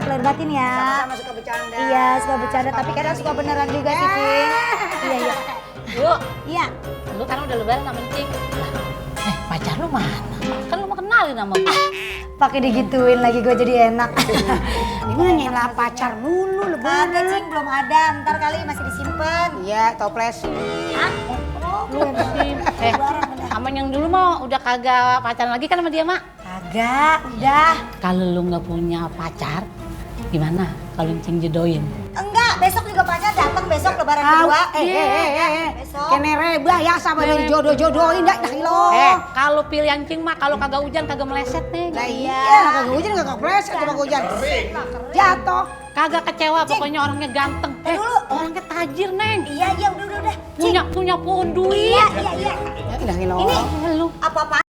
lahir batin ya. Sama-sama suka bercanda. Iya, suka bercanda, tapi kadang suka beneran juga sih, Cing. Iya, iya. Lu, Iya. lu kan udah lebaran sama Cing. Pacar lu mana? Kan lu mau kenalin sama gue. Pakai digituin lagi gue jadi enak. Ini nyela pacar mulu lebaran. Kagak, Cing, belum ada. Ntar kali masih disimpan. Iya, toples. Hah? Lu sih. Sama yang dulu mah udah kagak pacaran lagi kan sama dia, Mak? Kagak, udah. Kalau lu nggak punya pacar, gimana kalau Cing jodohin? Enggak, besok juga pacar datang besok lebaran kedua. Besok. Kene reba ya sama dari jodoh-jodohin dah lo. Kalau pilihan Cing mah kalau kagak hujan kagak meleset nih. Lah iya, kagak hujan kagak pleset coba hujan. Jatuh. Kagak kecewa, pokoknya orangnya ganteng. Dulu. Orangnya tajir, Neng. Iya, iya, udah. Punya pohon duit. Iya. Dah lo. Ini Lu apa-apa